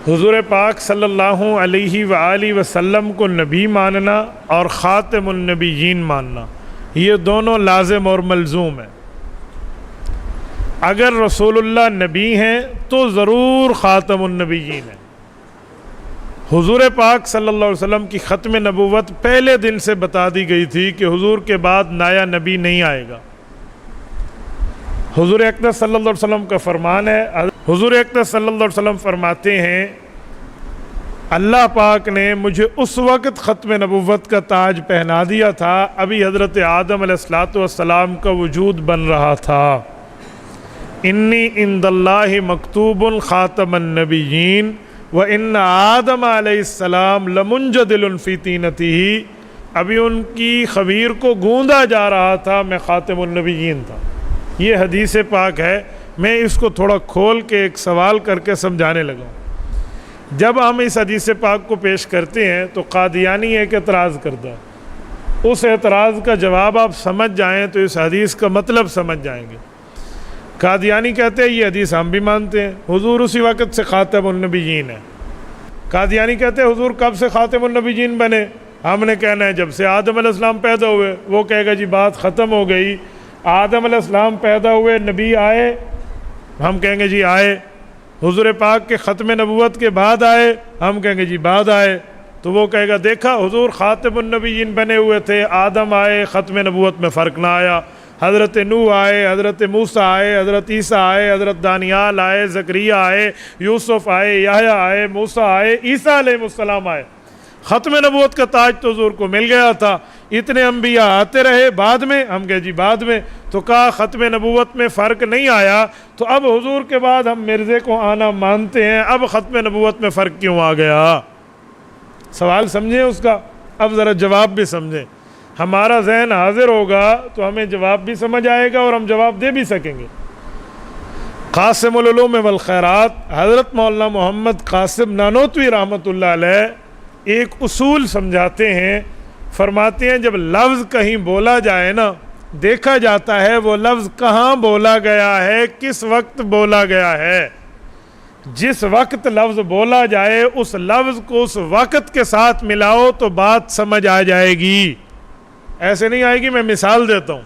حضور پاک صلی اللہ علیہ وآلہ وسلم کو نبی ماننا اور خاتم النبیین ماننا، یہ دونوں لازم اور ملزوم ہیں۔ اگر رسول اللہ نبی ہیں تو ضرور خاتم النبیین ہیں۔ حضور پاک صلی اللہ علیہ وسلم کی ختم نبوت پہلے دن سے بتا دی گئی تھی کہ حضور کے بعد نیا نبی نہیں آئے گا۔ حضور اکرم صلی اللہ علیہ وسلم کا فرمان ہے، حضور اکرم صلی اللہ علیہ وسلم فرماتے ہیں اللہ پاک نے مجھے اس وقت ختم نبوت کا تاج پہنا دیا تھا ابھی حضرت آدم علیہ السلام کا وجود بن رہا تھا۔ انی عند اللہ مکتوب خاتم النبیین وَإِنَّ آدم علیہ السلام لَمُنْجَدِلٌ فِي تِینَتِهِ، ابھی ان کی خمیر کو گوندا جا رہا تھا، میں خاتم النبیین تھا۔ یہ حدیث پاک ہے، میں اس کو تھوڑا کھول کے ایک سوال کر کے سمجھانے لگا۔ جب ہم اس حدیث پاک کو پیش کرتے ہیں تو قادیانی ایک اعتراض کرتا ہے، اس اعتراض کا جواب آپ سمجھ جائیں تو اس حدیث کا مطلب سمجھ جائیں گے۔ قادیانی کہتے ہیں یہ حدیث ہم بھی مانتے ہیں، حضور اسی وقت سے خاتم النبیین ہے۔ قادیانی کہتے ہیں حضور کب سے خاتم النبیین بنے؟ ہم نے کہنا ہے جب سے آدم علیہ السلام پیدا ہوئے۔ وہ کہے گا جی بات ختم ہو گئی، آدم علیہ السلام پیدا ہوئے، نبی آئے؟ ہم کہیں گے جی آئے۔ حضور پاک کے ختم نبوت کے بعد آئے؟ ہم کہیں گے جی بعد آئے۔ تو وہ کہے گا دیکھا حضور خاتم النبیین بنے ہوئے تھے، آدم آئے، ختم نبوت میں فرق نہ آیا۔ حضرت نوح آئے، حضرت موسیٰ آئے، حضرت عیسیٰ آئے، حضرت دانیال آئے، زکریا آئے، یوسف آئے، یحییٰ آئے، موسیٰ آئے، عیسیٰ علیہ السلام آئے۔ ختم نبوت کا تاج تو حضور کو مل گیا تھا، اتنے انبیاء آتے رہے بعد میں۔ ہم کہے جی بعد میں، تو کہا ختم نبوت میں فرق نہیں آیا، تو اب حضور کے بعد ہم مرزے کو آنا مانتے ہیں، اب ختم نبوت میں فرق کیوں آ گیا؟ سوال سمجھیں اس کا، اب ذرا جواب بھی سمجھیں۔ ہمارا ذہن حاضر ہوگا تو ہمیں جواب بھی سمجھ آئے گا اور ہم جواب دے بھی سکیں گے۔ قاسم العلوم والخیرات حضرت مولانا محمد قاسم نانوتوی رحمۃ اللہ علیہ ایک اصول سمجھاتے ہیں، فرماتے ہیں جب لفظ کہیں بولا جائے نا، دیکھا جاتا ہے وہ لفظ کہاں بولا گیا ہے، کس وقت بولا گیا ہے۔ جس وقت لفظ بولا جائے اس لفظ کو اس وقت کے ساتھ ملاؤ تو بات سمجھ آ جائے گی، ایسے نہیں آئے گی۔ میں مثال دیتا ہوں،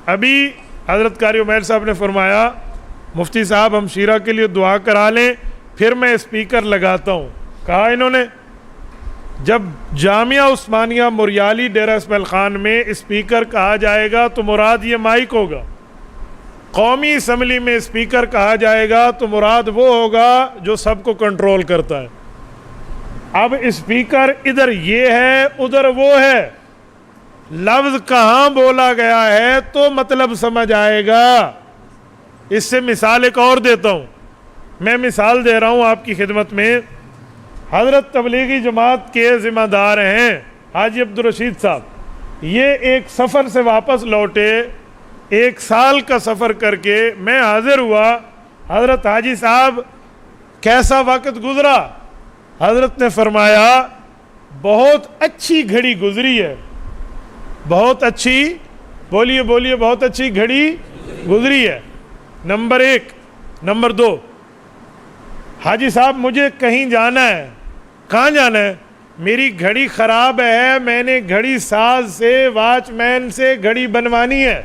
ابھی حضرت قاری عمیر صاحب نے فرمایا مفتی صاحب ہم شیرہ کے لیے دعا کرا لیں، پھر میں اسپیکر لگاتا ہوں۔ کہا انہوں نے جب جامعہ عثمانیہ موریالی ڈیرہ اسماعیل خان میں اسپیکر کہا جائے گا تو مراد یہ مائک ہوگا، قومی اسمبلی میں اسپیکر کہا جائے گا تو مراد وہ ہوگا جو سب کو کنٹرول کرتا ہے۔ اب اسپیکر ادھر یہ ہے ادھر وہ ہے، لفظ کہاں بولا گیا ہے تو مطلب سمجھ آئے گا۔ اس سے مثال ایک اور دیتا ہوں، میں مثال دے رہا ہوں آپ کی خدمت میں۔ حضرت تبلیغی جماعت کے ذمہ دار ہیں حاجی عبدالرشید صاحب، یہ ایک سفر سے واپس لوٹے، 1 سال کا سفر کر کے میں حاضر ہوا، حضرت حاجی صاحب کیسا وقت گزرا؟ حضرت نے فرمایا بہت اچھی گھڑی گزری ہے، بہت اچھی، بولیے بولیے، بہت اچھی گھڑی گزری ہے، نمبر 1۔ نمبر 2، حاجی صاحب مجھے کہیں جانا ہے۔ کہاں جانا ہے؟ میری گھڑی خراب ہے، میں نے گھڑی ساز سے، واچ مین سے گھڑی بنوانی ہے۔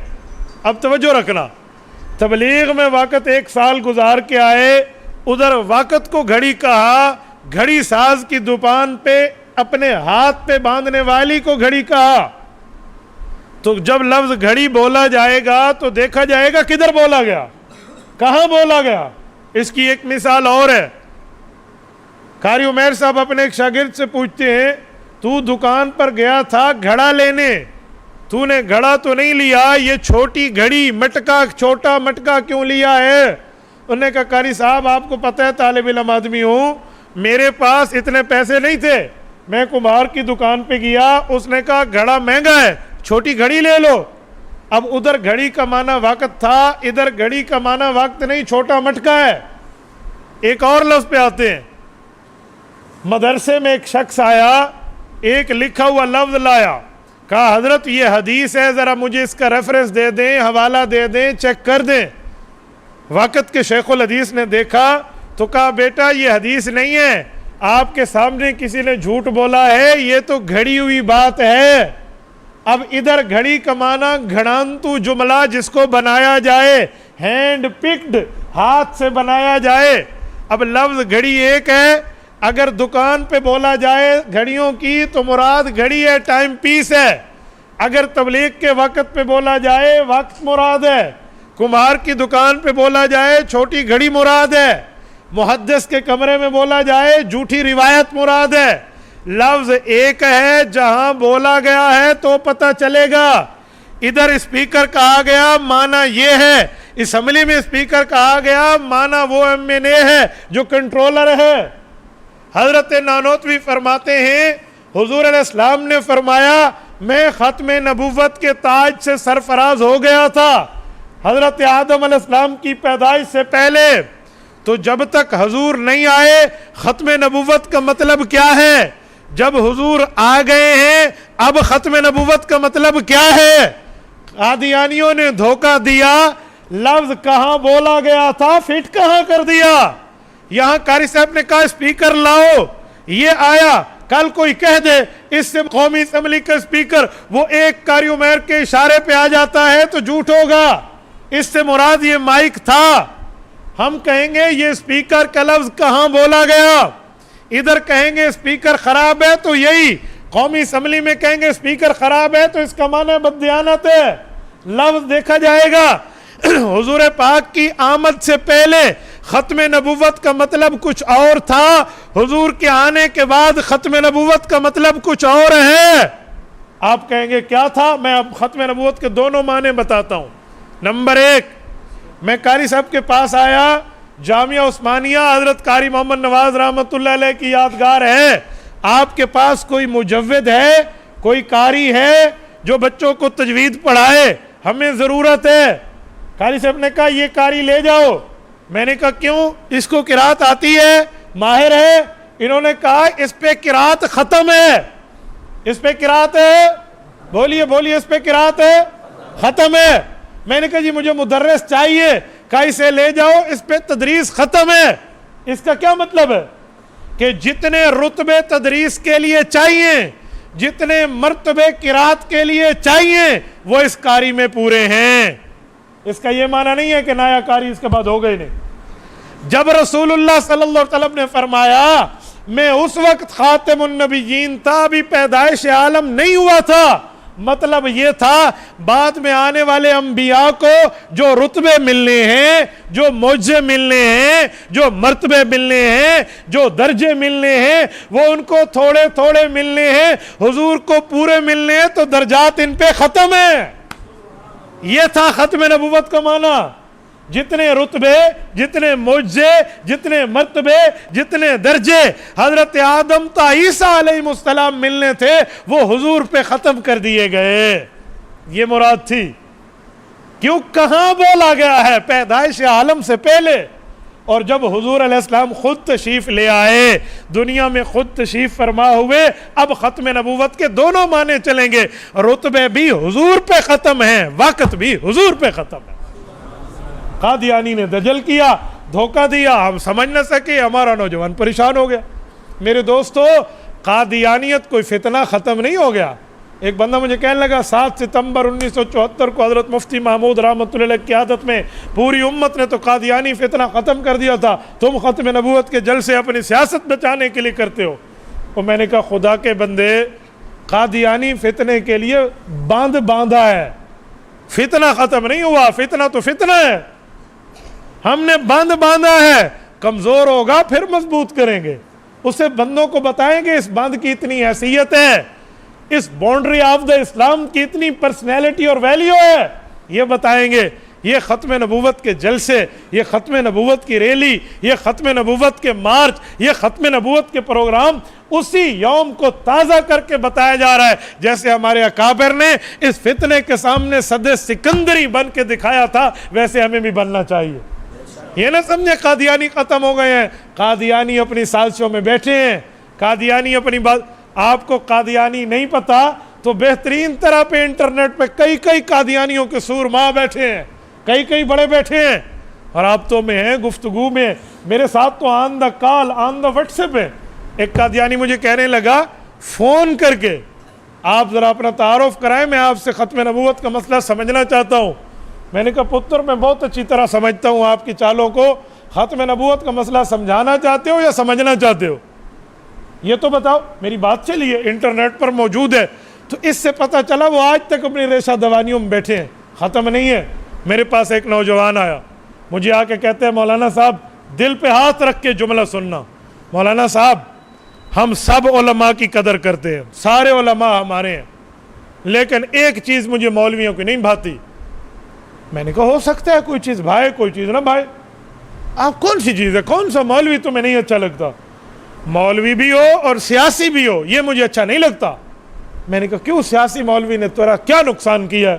اب توجہ رکھنا، تبلیغ میں وقت 1 سال گزار کے آئے، ادھر وقت کو گھڑی کہا، گھڑی ساز کی دکان پہ اپنے ہاتھ پہ باندھنے والی کو گھڑی کہا۔ تو جب لفظ گھڑی بولا جائے گا تو دیکھا جائے گا کدھر بولا گیا، کہاں بولا گیا۔ اس کی ایک مثال اور ہے، قاری عمیر صاحب اپنے ایک شاگرد سے پوچھتے ہیں تو دکان پر گیا تھا گھڑا لینے، تو نے گھڑا تو نہیں لیا، یہ چھوٹی گھڑی مٹکا، چھوٹا مٹکا کیوں لیا ہے؟ انہوں نے کہا قاری صاحب آپ کو پتہ ہے طالب علم آدمی ہوں، میرے پاس اتنے پیسے نہیں تھے، میں کمہار کی دکان پہ گیا، اس نے کہا گھڑا مہنگا ہے، چھوٹی گھڑی لے لو۔ اب ادھر گھڑی کا معنی وقت تھا، ادھر گھڑی کا معنی وقت نہیں، چھوٹا مٹکا ہے۔ ایک اور لفظ پہ آتے ہیں، مدرسے میں ایک شخص آیا، ایک لکھا ہوا لفظ لایا، کہا حضرت یہ حدیث ہے، ذرا مجھے اس کا ریفرنس دے دیں، حوالہ دے دیں، چیک کر دیں۔ وقت کے شیخ الحدیث نے دیکھا تو کہا بیٹا یہ حدیث نہیں ہے، آپ کے سامنے کسی نے جھوٹ بولا ہے، یہ تو گھڑی ہوئی بات ہے۔ اب ادھر گھڑی کا معنی گھڑانتو جملہ جس کو بنایا جائے، ہینڈ پکڈ، ہاتھ سے بنایا جائے۔ اب لفظ گھڑی ایک ہے، اگر دکان پہ بولا جائے گھڑیوں کی تو مراد گھڑی ہے، ٹائم پیس ہے۔ اگر تبلیغ کے وقت پہ بولا جائے وقت مراد ہے، کمہار کی دکان پہ بولا جائے چھوٹی گھڑی مراد ہے، محدث کے کمرے میں بولا جائے جھوٹی روایت مراد ہے۔ لفظ ایک ہے، جہاں بولا گیا ہے تو پتہ چلے گا۔ ادھر اسپیکر کہا گیا معنی یہ ہے، اسمبلی میں اسپیکر کہا گیا معنی وہ MNA ہے جو کنٹرولر ہے۔ حضرت نانوتوی فرماتے ہیں حضور علیہ السلام نے فرمایا میں ختم نبوت کے تاج سے سرفراز ہو گیا تھا حضرت آدم علیہ السلام کی پیدائش سے پہلے، تو جب تک حضور نہیں آئے ختم نبوت کا مطلب کیا ہے؟ جب حضور آ گئے ہیں اب ختم نبوت کا مطلب کیا ہے؟ قادیانیوں نے دھوکہ دیا، لفظ کہاں بولا گیا تھا فٹ کہاں کر دیا۔ یہاں قاری صاحب نے کہا اسپیکر لاؤ، یہ آیا، کل کوئی کہہ دے اس سے قومی اسمبلی کا اسپیکر وہ ایک قاری عمیر کے اشارے پہ آ جاتا ہے تو جھوٹ ہوگا، اس سے مراد یہ مائک تھا۔ ہم کہیں گے یہ اسپیکر کا لفظ کہاں بولا گیا، ادھر کہیں گے اسپیکر خراب ہے تو یہی، قومی اسمبلی میں کہیں گے اسپیکر خراب ہے تو اس کا معنی بددیانت ہے، لفظ دیکھا جائے گا۔ حضور پاک کی آمد سے پہلے ختم نبوت کا مطلب کچھ اور تھا، حضور کے آنے کے بعد ختم نبوت کا مطلب کچھ اور ہے۔ آپ کہیں گے کیا تھا؟ میں اب ختم نبوت کے دونوں معنی بتاتا ہوں۔ نمبر ایک، میں قاری صاحب کے پاس آیا، جامعہ عثمانیہ حضرت قاری محمد نواز رحمۃ اللہ علیہ کی یادگار ہے، آپ کے پاس کوئی مجود ہے، کوئی قاری ہے جو بچوں کو تجوید پڑھائے؟ ہمیں ضرورت ہے۔ قاری صاحب نے کہا یہ قاری لے جاؤ۔ میں نے کہا کیوں؟ اس کو قرات آتی ہے، ماہر ہے؟ انہوں نے کہا اس پہ قرات ختم ہے، اس پہ قرات ہے، بولیے بولیے، اس پہ قرات ہے، ختم ہے۔ میں نے کہا جی مجھے مدرس چاہیے، کہا اسے لے جاؤ، اس پہ تدریس ختم ہے۔ اس کا کیا مطلب ہے؟ کہ جتنے رتبے تدریس کے لیے چاہیے، جتنے مرتبے قرات کے لیے چاہیے، وہ اس قاری میں پورے ہیں۔ اس کا یہ معنی نہیں ہے کہ نیا قاری اس کے بعد ہو گئی نہیں۔ جب رسول اللہ صلی اللہ علیہ وسلم نے فرمایا میں اس وقت خاتم النبیین تھا، ابھی پیدائش عالم نہیں ہوا تھا، مطلب یہ تھا بعد میں آنے والے انبیاء کو جو رتبے ملنے ہیں، جو معجزے ملنے ہیں، جو مرتبے ملنے ہیں، جو درجے ملنے ہیں، وہ ان کو تھوڑے تھوڑے ملنے ہیں، حضور کو پورے ملنے ہیں، تو درجات ان پہ ختم ہیں۔ یہ تھا ختم نبوت کا معنی۔ جتنے رتبے، جتنے معجزے، جتنے مرتبے، جتنے درجے حضرت آدم تا عیسیٰ علیہ السلام ملنے تھے، وہ حضور پہ ختم کر دیے گئے۔ یہ مراد تھی۔ کیوں؟ کہاں بولا گیا ہے؟ پیدائش عالم سے پہلے۔ اور جب حضور علیہ السلام خود تشریف لے آئے، دنیا میں خود تشریف فرما ہوئے، اب ختم نبوت کے دونوں معنی چلیں گے، رتبے بھی حضور پہ ختم ہیں، وقت بھی حضور پہ ختم ہے۔ قادیانی نے دجل کیا، دھوکہ دیا، ہم سمجھ نہ سکے، ہمارا نوجوان پریشان ہو گیا۔ میرے دوستو، قادیانیت کوئی فتنہ ختم نہیں ہو گیا۔ ایک بندہ مجھے کہنے لگا 7 ستمبر 1974 کو حضرت مفتی محمود رحمۃ اللہ علیہ کی قیادت میں پوری امت نے تو قادیانی فتنہ ختم کر دیا تھا، تم ختم نبوت کے جلسے اپنی سیاست بچانے کے لیے کرتے ہو۔ اور میں نے کہا خدا کے بندے، قادیانی فتنے کے لیے باندھ باندھا ہے، فتنہ ختم نہیں ہوا، فتنہ تو فتنہ ہے، ہم نے باندھ باندھا ہے، کمزور ہوگا پھر مضبوط کریں گے، اسے بندوں کو بتائیں گے اس باندھ کی اتنی حیثیت ہے، اس باؤنڈری آف دا اسلام کی اتنی پرسنالٹی اور ویلیو ہے، یہ بتائیں گے۔ یہ ختم نبوت کے جلسے، یہ ختم نبوت کی ریلی، یہ ختم نبوت کے مارچ، یہ ختم نبوت کے پروگرام اسی یوم کو تازہ کر کے بتایا جا رہا ہے جیسے ہمارے اکابر نے اس فتنے کے سامنے صد سکندری بن کے دکھایا تھا، ویسے ہمیں بھی بننا چاہیے۔ یہ نہ سمجھے قادیانی ختم ہو گئے ہیں، قادیانی اپنی سازشوں میں بیٹھے ہیں، قادیانی اپنی بات۔ آپ کو قادیانی نہیں پتا تو بہترین طرح پہ انٹرنیٹ پہ کئی قادیانیوں کے سورما بیٹھے ہیں، کئی بڑے بیٹھے ہیں۔ اور رابطوں میں ہیں، گفتگو میں، میرے ساتھ تو آن دا کال، آن دا واٹس ایپ ہے۔ ایک قادیانی مجھے کہنے لگا فون کر کے آپ ذرا اپنا تعارف کرائیں، میں آپ سے ختم نبوت کا مسئلہ سمجھنا چاہتا ہوں۔ میں نے کہا پتر میں بہت اچھی طرح سمجھتا ہوں آپ کی چالوں کو، ختم نبوت کا مسئلہ سمجھانا چاہتے ہو یا سمجھنا چاہتے ہو؟ یہ تو بتاؤ۔ میری بات چلی ہے، انٹرنیٹ پر موجود ہے، تو اس سے پتہ چلا وہ آج تک اپنی ریشہ دوانیوں میں بیٹھے ہیں، ختم نہیں ہے۔ میرے پاس ایک نوجوان آیا، مجھے آ کے کہتے ہیں مولانا صاحب دل پہ ہاتھ رکھ کے جملہ سننا، مولانا صاحب ہم سب علماء کی قدر کرتے ہیں، سارے علماء ہمارے ہیں، لیکن ایک چیز مجھے مولویوں کی نہیں بھاتی۔ میں نے کہا ہو سکتا ہے کوئی چیز بھائے کوئی چیز نہ بھائے، آپ کون سی چیز ہے، کون سا مولوی تمہیں نہیں اچھا لگتا؟ مولوی بھی ہو اور سیاسی بھی ہو، یہ مجھے اچھا نہیں لگتا۔ میں نے کہا کیوں؟ سیاسی مولوی نے تیرا کیا نقصان کیا ہے؟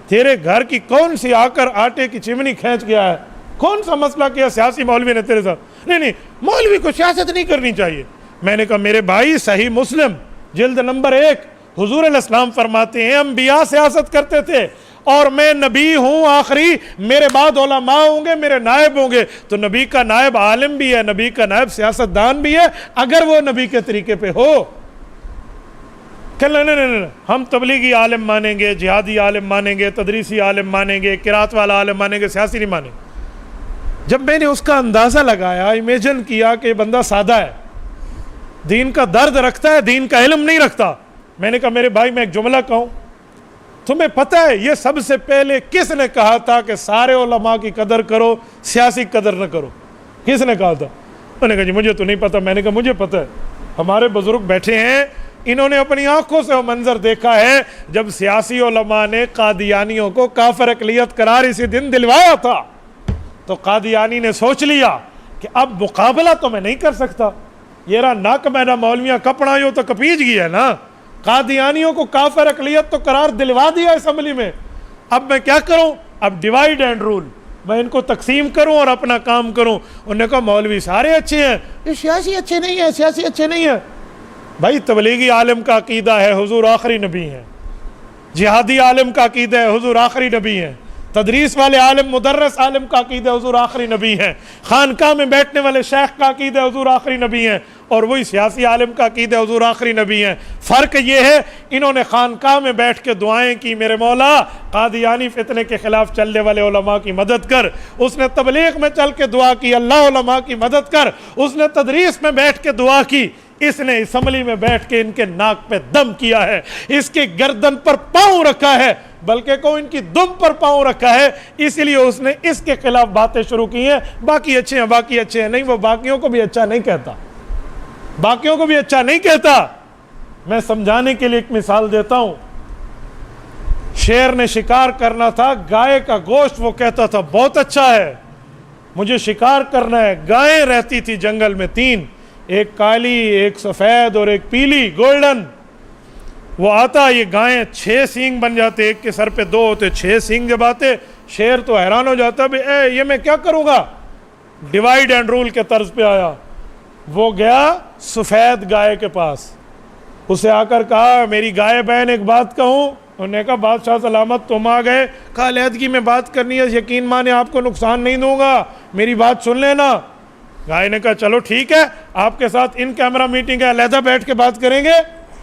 تیرے گھر کی کون سی آ کر آٹے کی چمنی کھینچ گیا ہے؟ کون سا مسئلہ کیا سیاسی مولوی نے تیرے ساتھ؟ نہیں مولوی کو سیاست نہیں کرنی چاہیے۔ میں نے کہا میرے بھائی صحیح مسلم جلد نمبر 1 حضور علیہ السلام فرماتے ہیں انبیاء سیاست کرتے تھے اور میں نبی ہوں آخری، میرے بعد علماء ہوں گے، میرے نائب ہوں گے، تو نبی کا نائب عالم بھی ہے، نبی کا نائب سیاستدان بھی ہے اگر وہ نبی کے طریقے پہ ہو۔ کہ نہیں ہم تبلیغی عالم مانیں گے، جہادی عالم مانیں گے، تدریسی عالم مانیں گے، قرات والا عالم مانیں گے، سیاسی نہیں مانیں گے۔ جب میں نے اس کا اندازہ لگایا، امیجن کیا کہ یہ بندہ سادہ ہے، دین کا درد رکھتا ہے، دین کا علم نہیں رکھتا، میں نے کہا میرے بھائی میں ایک جملہ کہوں، تمہیں پتہ ہے یہ سب سے پہلے کس نے کہا تھا کہ سارے علماء کی قدر کرو، سیاسی قدر نہ کرو؟ کس نے کہا تھا؟ میں نے کہا جی مجھے تو نہیں پتہ۔ میں نے کہا مجھے پتہ ہے، ہمارے بزرگ بیٹھے ہیں، انہوں نے اپنی آنکھوں سے وہ منظر دیکھا ہے جب سیاسی علماء نے قادیانیوں کو کافر اقلیت قرار اسی دن دلوایا تھا، تو قادیانی نے سوچ لیا کہ اب مقابلہ تو میں نہیں کر سکتا، یہ رہا ناک میرا مولویاں کپڑا یوں تو کپیج گیا نا، قادیانیوں کو کافر اقلیت تو قرار دلوا دیا اسمبلی میں، اب میں کیا کروں؟ اب ڈیوائیڈ اینڈ رول، میں ان کو تقسیم کروں اور اپنا کام کروں۔ انہوں نے کہا مولوی سارے اچھے ہیں، یہ سیاسی اچھے نہیں ہیں، سیاسی اچھے نہیں ہیں۔ بھائی تبلیغی عالم کا عقیدہ ہے حضور آخری نبی ہیں، جہادی عالم کا عقیدہ ہے حضور آخری نبی ہیں، تدریس والے عالم مدرس عالم کا عقیدہ حضور آخری نبی ہیں، خانقاہ میں بیٹھنے والے شیخ کا عقیدہ حضور آخری نبی ہیں، اور وہی سیاسی عالم کا عقیدہ حضور آخری نبی ہیں۔ فرق یہ ہے انہوں نے خانقاہ میں بیٹھ کے دعائیں کی، میرے مولا قادیانی فتنے کے خلاف چلنے والے علماء کی مدد کر، اس نے تبلیغ میں چل کے دعا کی اللہ علماء کی مدد کر، اس نے تدریس میں بیٹھ کے دعا کی، اس نے اسمبلی میں بیٹھ کے ان کے ناک پہ دم کیا ہے، اس کے گردن پر پاؤں رکھا ہے، بلکہ کو ان کی دم پر پاؤں رکھا ہے، اسی لیے اس نے اس کے خلاف باتیں شروع کی ہیں۔ باقی اچھے ہیں، باقی اچھے ہیں، نہیں وہ باقیوں کو بھی اچھا نہیں کہتا، باقیوں کو بھی اچھا نہیں کہتا۔ میں سمجھانے کے لیے ایک مثال دیتا ہوں، شیر نے شکار کرنا تھا، گائے کا گوشت وہ کہتا تھا بہت اچھا ہے، مجھے شکار کرنا ہے۔ گائیں رہتی تھی جنگل میں 3، ایک کالی، ایک سفید اور ایک پیلی گولڈن۔ وہ آتا، یہ گائیں 6 سینگ بن جاتے، ایک کے سر پہ 2 ہوتے، 6 سینگ جب آتے، شیر تو حیران ہو جاتا بھی یہ میں کیا کروں گا؟ ڈیوائیڈ اینڈ رول کے طرز پہ آیا، وہ گیا سفید گائے کے پاس، اسے آ کر کہا میری گائے بہن ایک بات کہوں؟ انہوں نے کہا بادشاہ سلامت تم آ گئے، کہا علیحدگی میں بات کرنی ہے، یقین مانے آپ کو نقصان نہیں دوں گا، میری بات سن لینا۔ گائے نے کہا چلو ٹھیک ہے، آپ کے ساتھ ان کیمرہ میٹنگ ہے، علیحدہ بیٹھ کے بات کریں گے۔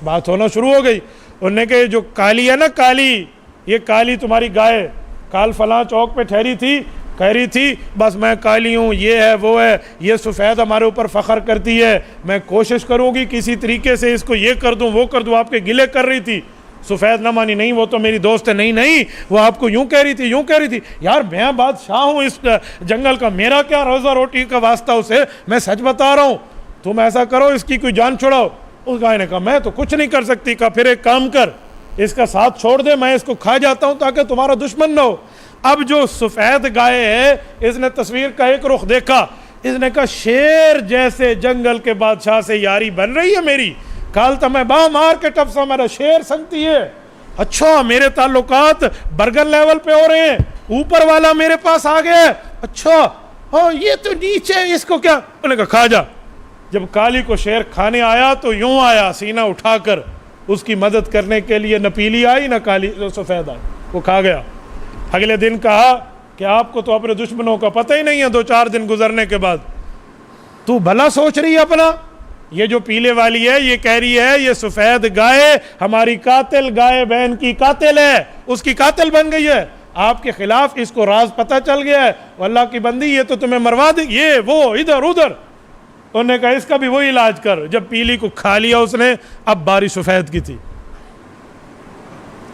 بات ہونا شروع ہو گئی، انہوں نے کہا یہ جو کالی ہے نا، کالی، یہ کالی تمہاری گائے کال فلاں چوک پہ ٹھہری تھی، کہہ رہی تھی بس میں کالی ہوں، یہ ہے وہ ہے، یہ سفید ہمارے اوپر فخر کرتی ہے، میں کوشش کروں گی کسی طریقے سے اس کو یہ کر دوں وہ کر دوں، آپ کے گلے کر رہی تھی۔ سفید نہ مانی، نہیں وہ تو میری دوست ہے، نہیں وہ آپ کو یوں کہہ رہی تھی، یوں کہہ رہی تھی۔ یار میں بادشاہ ہوں اس جنگل کا، میرا کیا روزہ روٹی کا واسطہ اسے، میں سچ بتا رہا ہوں، تم ایسا کرو اس کی کوئی جان چھڑاؤ۔ اس گائے نے کہا میں تو کچھ نہیں کر سکتی، کہا پھر ایک کام کر، اس کا ساتھ چھوڑ دے، میں اس کو کھا جاتا ہوں تاکہ تمہارا دشمن نہ ہو۔ اب جو سفید گائے ہے اس نے تصویر کا ایک رخ دیکھا، اس نے کہا شیر جیسے جنگل کے بادشاہ سے یاری بن رہی ہے میری، کال تو میں باں مار کے ٹپسا میرا شیر سنگتی ہے، اچھا میرے تعلقات برگر لیول پہ ہو رہے ہیں، اوپر والا میرے پاس آ گیا ہے، اچھا ہاں یہ تو نیچے، اس کو کیا؟ انہوں نے کہا کھا جا۔ جب کالی کو شیر کھانے آیا تو یوں آیا سینہ اٹھا کر اس کی مدد کرنے کے لیے، نہ پیلی آئی نہ کالی سفید آئی، وہ کھا گیا۔ اگلے دن کہا کہ آپ کو تو اپنے دشمنوں کا پتہ ہی نہیں ہے 2-4 دن گزرنے کے بعد. تو بھلا سوچ رہی ہے اپنا. یہ جو پیلے والی ہے یہ کہہ رہی ہے یہ سفید گائے ہماری قاتل گائے بہن کی قاتل ہے, اس کی قاتل بن گئی ہے آپ کے خلاف, اس کو راز پتہ چل گیا ہے, اللہ کی بندی یہ تو تمہیں مروا دے, یہ وہ ادھر ادھر. انہوں نے کہا اس کا بھی وہی علاج کر. جب پیلی کو کھا لیا اس نے, اب باری سفید کی تھی,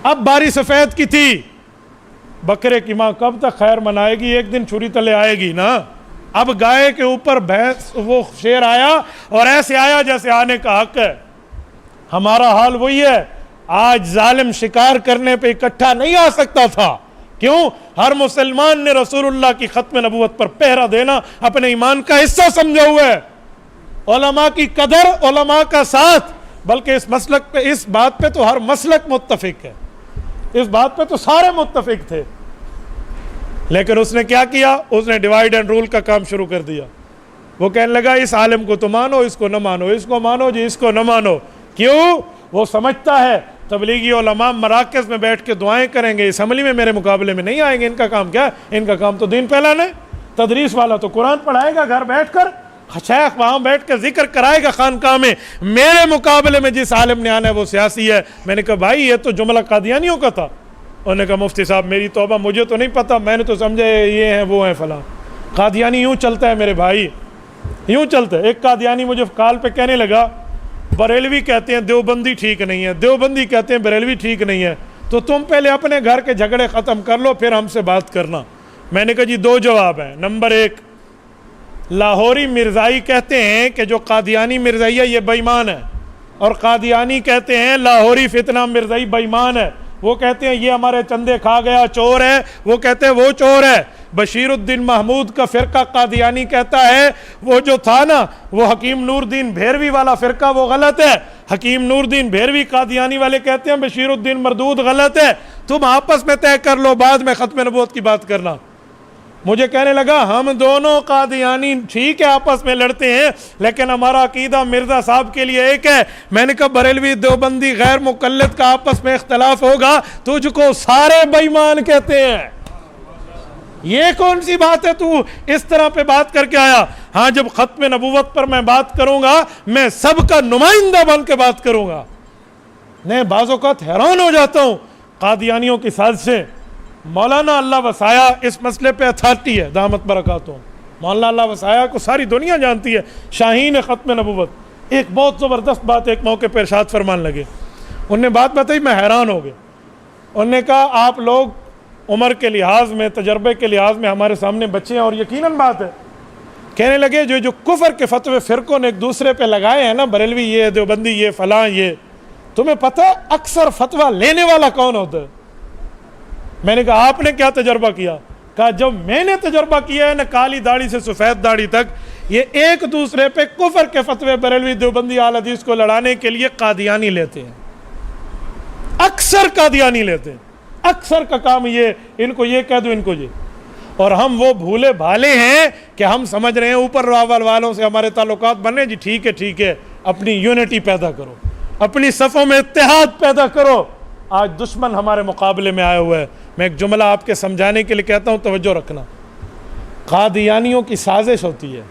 اب باری سفید کی تھی. بکرے کی ماں کب تک خیر منائے گی, ایک دن چھری تلے آئے گی نا. اب گائے کے اوپر بھینس وہ شیر آیا اور ایسے آیا جیسے آنے کا حق ہے. ہمارا حال وہی ہے. آج ظالم شکار کرنے پہ اکٹھا نہیں آ سکتا تھا. کیوں؟ ہر مسلمان نے رسول اللہ کی ختم نبوت پر پہرا دینا اپنے ایمان کا حصہ سمجھا ہوا ہے. علماء کی قدر, علماء کا ساتھ, بلکہ اس مسلک پہ, اس بات پہ تو ہر مسلک متفق ہے, اس بات پہ تو سارے متفق تھے. لیکن اس نے کیا کیا؟ اس نے ڈیوائیڈ اینڈ رول کا کام شروع کر دیا. وہ کہنے لگا اس عالم کو تو مانو, اس کو نہ مانو, اس کو مانو جی, اس کو نہ مانو. کیوں؟ وہ سمجھتا ہے تبلیغی علماء مراکز میں بیٹھ کے دعائیں کریں گے, اسمبلی میں میرے مقابلے میں نہیں آئیں گے. ان کا کام کیا ہے؟ ان کا کام تو دین پھیلانا ہے. تدریس والا تو قرآن پڑھائے گا گھر بیٹھ کر, شیخ وہاں بیٹھ کے ذکر کرائے گا خانقاہ میں. میرے مقابلے میں جس عالم نے آنا ہے وہ سیاسی ہے. میں نے کہا بھائی یہ تو جملہ قادیانیوں کا تھا. انہوں نے کہا مفتی صاحب میری توبہ, مجھے تو نہیں پتہ, میں نے تو سمجھا یہ ہیں وہ ہیں فلاں. قادیانی یوں چلتا ہے میرے بھائی, یوں چلتا ہے. ایک قادیانی مجھے کال پہ کہنے لگا بریلوی کہتے ہیں دیوبندی ٹھیک نہیں ہے, دیوبندی کہتے ہیں بریلوی ٹھیک نہیں ہے, تو تم پہلے اپنے گھر کے جھگڑے ختم کر لو پھر ہم سے بات کرنا. میں نے کہا جی 2 جواب ہیں. نمبر 1, لاہوری مرزائی کہتے ہیں کہ جو قادیانی مرزائی ہے یہ بے ایمان ہے, اور قادیانی کہتے ہیں لاہوری فتنہ مرزائی بے ایمان ہے. وہ کہتے ہیں یہ ہمارے چندے کھا گیا چور ہے, وہ کہتے ہیں وہ چور ہے. بشیر الدین محمود کا فرقہ قادیانی کہتا ہے وہ جو تھا نا وہ حکیم نور الدین بھیروی والا فرقہ وہ غلط ہے. حکیم نور الدین بھیروی قادیانی والے کہتے ہیں بشیر الدین مردود غلط ہے. تم آپس میں طے کر لو, بعد میں ختم نبوت کی بات کرنا. مجھے کہنے لگا ہم دونوں قادیانی ٹھیک ہے آپس میں لڑتے ہیں لیکن ہمارا عقیدہ مرزا صاحب کے لیے ایک ہے. میں نے کہا بریلوی دیوبندی غیر مقلد کا آپس میں اختلاف ہوگا, تجھ کو سارے بے ایمان کہتے ہیں. یہ کون سی بات ہے تو اس طرح پہ بات کر کے آیا؟ ہاں جب ختم نبوت پر میں بات کروں گا میں سب کا نمائندہ بن کے بات کروں گا. میں بعض اوقات حیران ہو جاتا ہوں قادیانیوں کی سازشیں. مولانا اللہ وسایا اس مسئلے پہ اتھارٹی ہے, دامت برکاتہم. مولانا اللہ وسایا کو ساری دنیا جانتی ہے, شاہین ختم نبوت. ایک بہت زبردست بات ایک موقع پہ ارشاد فرمان لگے. انہوں نے بات بتائی, میں حیران ہو گیا. انہوں نے کہا آپ لوگ عمر کے لحاظ میں, تجربے کے لحاظ میں ہمارے سامنے بچے ہیں اور یقیناً بات ہے. کہنے لگے جو کفر کے فتوے فرقوں نے ایک دوسرے پہ لگائے ہیں نا, بریلوی یہ, دیوبندی یہ, فلاں یہ, تمہیں پتہ ہے اکثر فتویٰ لینے والا کون ہوتا ہے؟ میں نے کہا آپ نے کیا تجربہ کیا؟ کہا جب میں نے تجربہ کیا ہے نا کالی داڑھی سے سفید داڑھی تک, یہ ایک دوسرے پہ کفر کے فتوے بریلوی دیوبندی اہل حدیث کو لڑانے کے لیے قادیانی لیتے ہیں. اکثر قادیانی لیتے ہیں, اکثر کا کام یہ, ان کو یہ کہہ دو ان کو یہ. اور ہم وہ بھولے بھالے ہیں کہ ہم سمجھ رہے ہیں اوپر راول والوں سے ہمارے تعلقات بنے. جی ٹھیک ہے, اپنی یونٹی پیدا کرو, اپنی صفوں میں اتحاد پیدا کرو. آج دشمن ہمارے مقابلے میں آیا ہوا ہے. میں ایک جملہ آپ کے سمجھانے کے لیے کہتا ہوں, توجہ رکھنا. قادیانیوں کی سازش ہوتی ہے,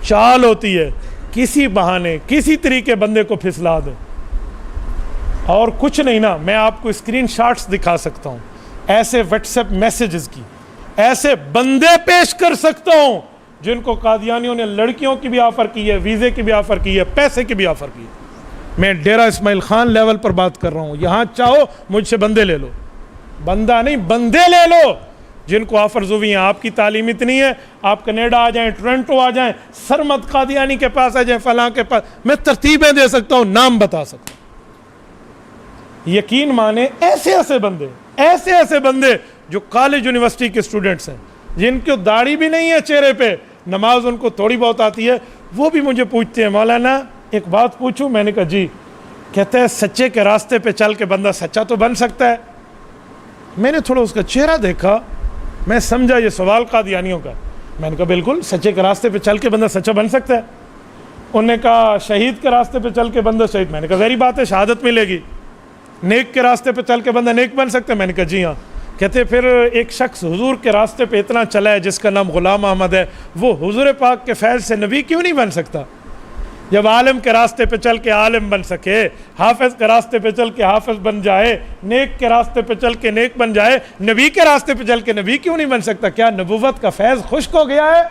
چال ہوتی ہے, کسی بہانے کسی طریقے بندے کو پھسلا دو, اور کچھ نہیں نا. میں آپ کو اسکرین شاٹس دکھا سکتا ہوں, ایسے واٹس ایپ میسیجز کی, ایسے بندے پیش کر سکتا ہوں جن کو قادیانیوں نے لڑکیوں کی بھی آفر کی ہے, ویزے کی بھی آفر کی ہے, پیسے کی بھی آفر کی ہے. میں ڈیرہ اسماعیل خان لیول پر بات کر رہا ہوں. یہاں چاہو مجھ سے بندے لے لو, بندہ نہیں بندے لے لو جن کو آفرز ہوئی ہیں. آپ کی تعلیم اتنی ہے, آپ کینیڈا آ جائیں, ٹورنٹو آ جائیں, سرمد قادیانی کے پاس آ جائیں, فلاں کے پاس, میں ترتیبیں دے سکتا ہوں, نام بتا سکتا ہوں. یقین مانے ایسے بندے جو کالج یونیورسٹی کے اسٹوڈنٹس ہیں, جن کو داڑھی بھی نہیں ہے چہرے پہ, نماز ان کو تھوڑی بہت آتی ہے, وہ بھی مجھے پوچھتے ہیں مولانا ایک بات پوچھوں؟ میں نے کہا جی. کہتے ہیں سچے کے راستے پہ چل کے بندہ سچا تو بن سکتا ہے. میں نے تھوڑا اس کا چہرہ دیکھا, میں سمجھا یہ سوال قادیانیوں کا. میں نے کہا بالکل, سچے کے راستے پہ چل کے بندہ سچا بن سکتا ہے. انہوں نے کہا شہید کے راستے پہ چل کے بندہ شہید. میں نے کہا ظاہری بات ہے شہادت ملے گی. نیک کے راستے پہ چل کے بندہ نیک بن سکتا ہے. میں نے کہا جی ہاں. کہتے پھر ایک شخص حضور کے راستے پہ اتنا چلا ہے جس کا نام غلام احمد ہے، وہ حضور پاک کے فیض سے نبی کیوں نہیں بن سکتا؟ جب عالم کے راستے پہ چل کے عالم بن سکے، حافظ کے راستے پہ چل کے حافظ بن جائے، نیک کے راستے پہ چل کے نیک بن جائے، نبی کے راستے پہ چل کے نبی کیوں نہیں بن سکتا؟ کیا نبوت کا فیض خشک ہو گیا ہے؟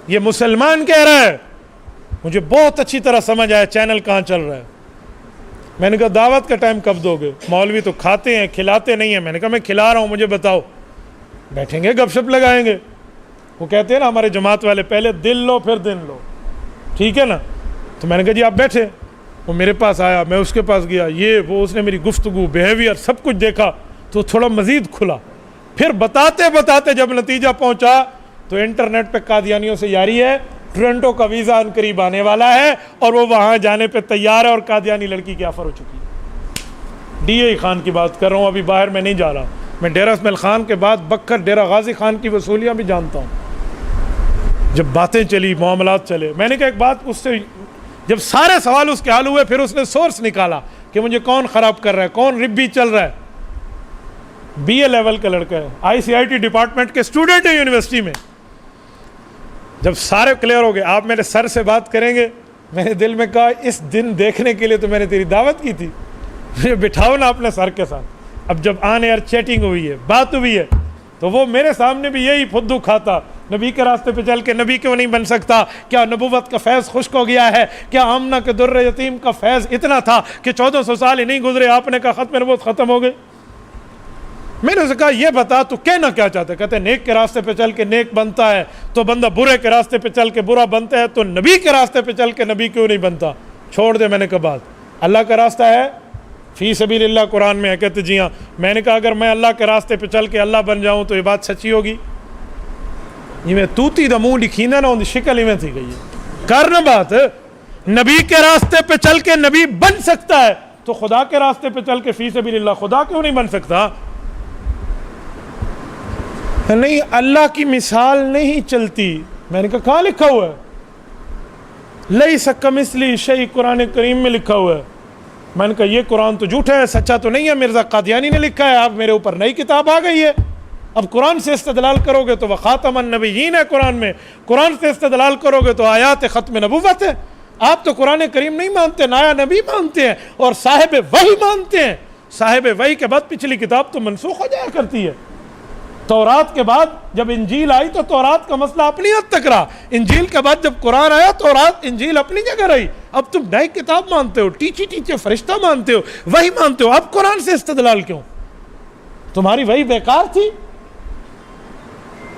یہ مسلمان کہہ رہا ہے۔ مجھے بہت اچھی طرح سمجھ آیا چینل کہاں چل رہا ہے۔ میں نے کہا دعوت کا ٹائم کب دو گے؟ مولوی تو کھاتے ہیں کھلاتے نہیں ہیں۔ میں نے کہا میں کھلا رہا ہوں، مجھے بتاؤ۔ بیٹھیں گے گپ شپ لگائیں گے۔ وہ کہتے ہیں نا ہمارے جماعت والے، پہلے دل لو پھر دن لو، ٹھیک ہے نا؟ تو میں نے کہا جی آپ بیٹھے۔ وہ میرے پاس آیا، میں اس کے پاس گیا، یہ وہ، اس نے میری گفتگو، بیہیویئر سب کچھ دیکھا تو تھوڑا مزید کھلا۔ پھر بتاتے بتاتے جب نتیجہ پہنچا تو انٹرنیٹ پہ قادیانیوں سے یاری ہے، ٹورنٹو کا ویزا ان قریب آنے والا ہے اور وہ وہاں جانے پہ تیار ہے، اور قادیانی لڑکی کی آفر ہو چکی ہے۔ ڈی اے خان کی بات کر رہا ہوں، ابھی باہر میں نہیں جا رہا۔ میں ڈیرہ اسماعیل خان کے بعد بکر ڈیرہ غازی خان کی وصولیاں بھی جانتا ہوں۔ جب باتیں چلی، معاملات چلے، میں نے کہا ایک بات اس سے، جب سارے سوال اس کے حل ہوئے، پھر اس نے سورس نکالا کہ مجھے کون خراب کر رہا ہے، کون ربی چل رہا ہے۔ بی اے لیول کا لڑکا ہے، ICIT ڈپارٹمنٹ کے اسٹوڈنٹ ہے یونیورسٹی میں۔ جب سارے کلیئر ہو گئے، آپ میرے سر سے بات کریں گے، میں نے دل میں کہا اس دن دیکھنے کے لیے تو میں نے تیری دعوت کی تھی، مجھے بٹھاؤ نا اپنے سر کے ساتھ۔ اب جب آن ایئر چیٹنگ ہوئی ہے، بات ہوئی ہے، تو وہ میرے سامنے بھی یہی پھدو کھاتا، نبی کے راستے پہ چل کے نبی کیوں نہیں بن سکتا؟ کیا نبوت کا فیض خشک ہو گیا ہے؟ کیا آمنہ کے در یتیم کا فیض اتنا تھا کہ 1400 سال ہی نہیں گزرے، آپ نے کہا ختم نبوت ختم ہو گئے؟ میں نے اسے کہا یہ بتا تو کہنا کیا چاہتا ہے؟ کہتے ہیں نیک کے راستے پہ چل کے نیک بنتا ہے تو بندہ برے کے راستے پہ چل کے برا بنتا ہے، تو نبی کے راستے پہ چل کے نبی کیوں نہیں بنتا؟ چھوڑ دے۔ میں نے کہا بات اللہ کا راستہ ہے، فی سبیل اللہ قرآن میں ہے۔ کہتے جی ہاں۔ میں نے کہا اگر میں اللہ کے راستے پہ چل کے اللہ بن جاؤں تو یہ بات سچی ہوگی؟ یہ میں توتی دا منہ لکھینا نا ان شکل ہی میں تھی گئی ہے کرنا بات۔ نبی کے راستے پہ چل کے نبی بن سکتا ہے تو خدا کے راستے پہ چل کے فی سبیل اللہ خدا کیوں نہیں بن سکتا؟ نہیں، اللہ کی مثال نہیں چلتی۔ میں نے کہا کہاں لکھا ہوا ہے؟ لیس کمثلہ شیء، قرآن کریم میں لکھا ہوا ہے۔ میں نے کہا یہ قرآن تو جھوٹا ہے، سچا تو نہیں ہے، مرزا قادیانی نے لکھا ہے، آپ میرے اوپر نئی کتاب آ گئی ہے۔ اب قرآن سے استدلال کرو گے تو وہ خاتم النبیین ہے قرآن میں، قرآن سے استدلال کرو گے تو آیات ختم نبوت ہے۔ آپ تو قرآن کریم نہیں مانتے، نیا نبی مانتے ہیں اور صاحب وحی مانتے ہیں۔ صاحب وحی کے بعد پچھلی کتاب تو منسوخ ہو جایا کرتی ہے۔ تورات کے بعد جب انجیل آئی تو تورات کا مسئلہ اپنی حد تک رہا، انجیل کے بعد جب قرآن آیا تورات انجیل اپنی جگہ رہی۔ اب تم نئی کتاب مانتے ہو، ٹیچے فرشتہ مانتے ہو، وحی مانتے ہو، اب قرآن سے استدلال کیوں؟ تمہاری وحی بیکار تھی؟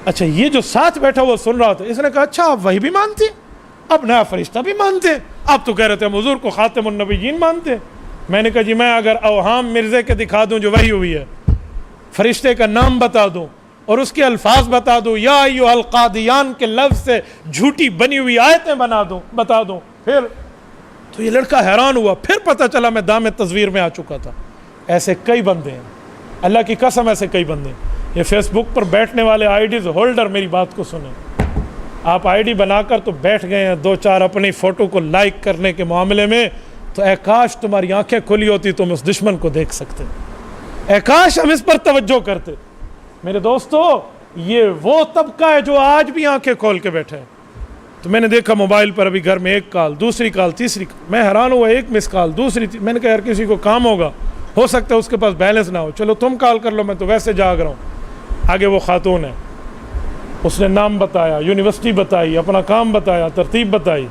اچھا، یہ جو ساتھ بیٹھا وہ سن رہا تھا، اس نے کہا اچھا آپ وحی بھی مانتے، اب نیا فرشتہ بھی مانتے، اب تو کہہ رہے تھے ہم حضور کو خاتم النبیین مانتے۔ میں نے کہا جی میں اگر اوہام مرزے کے دکھا دوں جو وحی ہوئی ہے، فرشتے کا نام بتا دوں اور اس کے الفاظ بتا دوں، یا ایھا القادیان کے لفظ سے جھوٹی بنی ہوئی آیتیں بتا دوں، پھر تو یہ لڑکا حیران ہوا۔ پھر پتہ چلا میں دام تصویر میں آ چکا تھا۔ ایسے کئی بندے ہیں، اللہ کی قسم ایسے کئی بندے ہیں۔ یہ فیس بک پر بیٹھنے والے آئی ڈیز ہولڈر میری بات کو سنیں، آپ آئی ڈی بنا کر تو بیٹھ گئے ہیں دو چار اپنی فوٹو کو لائک کرنے کے معاملے میں، تو اے کاش تمہاری آنکھیں کھلی ہوتی تم اس دشمن کو دیکھ سکتے، اے کاش ہم اس پر توجہ کرتے۔ میرے دوستو، یہ وہ طبقہ ہے جو آج بھی آنکھیں کھول کے بیٹھے ہیں۔ تو میں نے دیکھا موبائل پر ابھی گھر میں ایک کال، دوسری کال، تیسری کال، میں حیران ہوا، ایک مس کال، دوسری میں نے کہا یار کسی کو کام ہوگا، ہو سکتا ہے اس کے پاس بیلنس نہ ہو، چلو تم کال کر لو، میں تو ویسے جاگ رہا ہوں۔ آگے وہ خاتون ہے، اس نے نام بتایا، یونیورسٹی بتائی، اپنا کام بتایا، ترتیب بتائی۔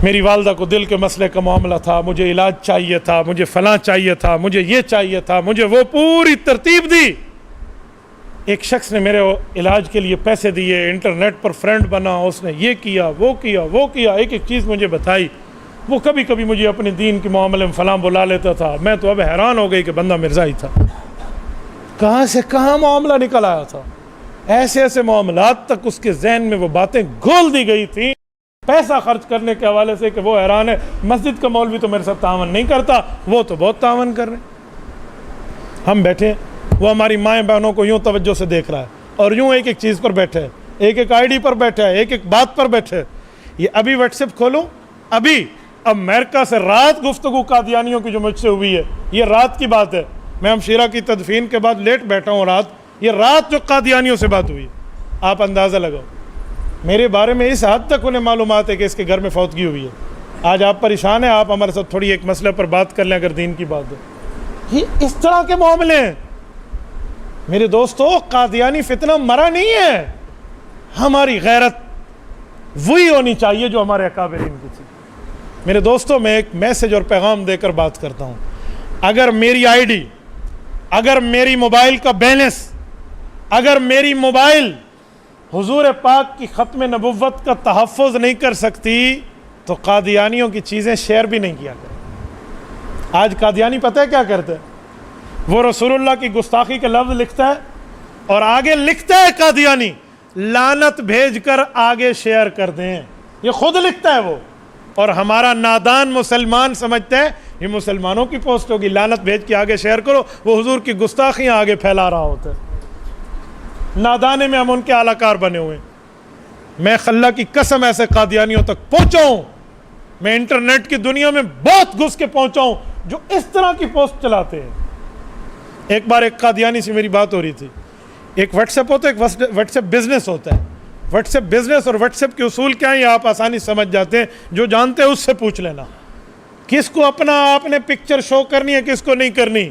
میری والدہ کو دل کے مسئلے کا معاملہ تھا، مجھے علاج چاہیے تھا، مجھے فلاں چاہیے تھا، مجھے یہ چاہیے تھا، مجھے وہ، پوری ترتیب دی۔ ایک شخص نے میرے علاج کے لیے پیسے دیے، انٹرنیٹ پر فرینڈ بنا، اس نے یہ کیا وہ کیا وہ کیا، ایک ایک چیز مجھے بتائی۔ وہ کبھی کبھی مجھے اپنے دین کے معاملے میں فلاں بلا لیتا تھا، میں تو اب حیران ہو گئی کہ بندہ مرزا ہی تھا، کہاں سے کہاں معاملہ نکل آیا تھا۔ ایسے ایسے معاملات تک اس کے ذہن میں وہ باتیں گھول دی گئی تھیں پیسہ خرچ کرنے کے حوالے سے کہ وہ حیران ہے، مسجد کا مولوی تو میرے ساتھ تعاون نہیں کرتا، وہ تو بہت تعاون کر رہے ہیں۔ ہم بیٹھے، وہ ہماری مائیں بہنوں کو یوں توجہ سے دیکھ رہا ہے اور یوں ایک ایک چیز پر بیٹھے ہے، ایک ایک آئی ڈی پر بیٹھے ہے، ایک ایک بات پر بیٹھے۔ یہ ابھی واٹس ایپ کھولوں، ابھی امریکہ سے رات گفتگو قادیانیوں کی جو مجھ سے ہوئی ہے، یہ رات کی بات ہے، میں ہمشیرہ کی تدفین کے بعد لیٹ بیٹھا ہوں رات، یہ رات جو قادیانیوں سے بات ہوئی، آپ اندازہ لگاؤ میرے بارے میں اس حد تک انہیں معلومات ہے کہ اس کے گھر میں فوتگی ہوئی ہے۔ آج آپ پریشان ہیں، آپ ہمارے ساتھ تھوڑی ایک مسئلے پر بات کر لیں اگر دین کی بات ہو۔ یہ اس طرح کے معاملے ہیں میرے دوستو۔ قادیانی فتنہ مرا نہیں ہے، ہماری غیرت وہی ہونی چاہیے جو ہمارے اکابرین کی تھی۔ میرے دوستو میں ایک میسج اور پیغام دے کر بات کرتا ہوں، اگر میری آئی ڈی، اگر میری موبائل کا بیلنس، اگر میری موبائل حضور پاک کی ختم نبوت کا تحفظ نہیں کر سکتی تو قادیانیوں کی چیزیں شیئر بھی نہیں کیا کریں۔ آج قادیانی پتہ ہے کیا کرتا ہے؟ وہ رسول اللہ کی گستاخی کے لفظ لکھتا ہے اور آگے لکھتا ہے قادیانی لعنت بھیج کر آگے شیئر کر دیں، یہ خود لکھتا ہے وہ، اور ہمارا نادان مسلمان سمجھتا ہے یہ مسلمانوں کی پوسٹ ہوگی، لعنت بھیج کے آگے شیئر کرو، وہ حضور کی گستاخیاں آگے پھیلا رہا ہوتا ہے۔ نادانے میں ہم ان کے اعلی کار بنے ہوئے ہیں۔ میں اللہ کی قسم ایسے قادیانیوں تک پہنچا ہوں، میں انٹرنیٹ کی دنیا میں بہت گھس کے پہنچا ہوں جو اس طرح کی پوسٹ چلاتے ہیں۔ ایک بار ایک قادیانی سے میری بات ہو رہی تھی، ایک واٹس ایپ ہوتا ہے، ایک واٹس ایپ بزنس ہوتا ہے۔ واٹس ایپ بزنس اور واٹس ایپ کے اصول کیا ہیں یہ آپ آسانی سمجھ جاتے ہیں، جو جانتے ہیں اس سے پوچھ لینا، کس کو اپنا آپ نے پکچر شو کرنی ہے کس کو نہیں کرنی۔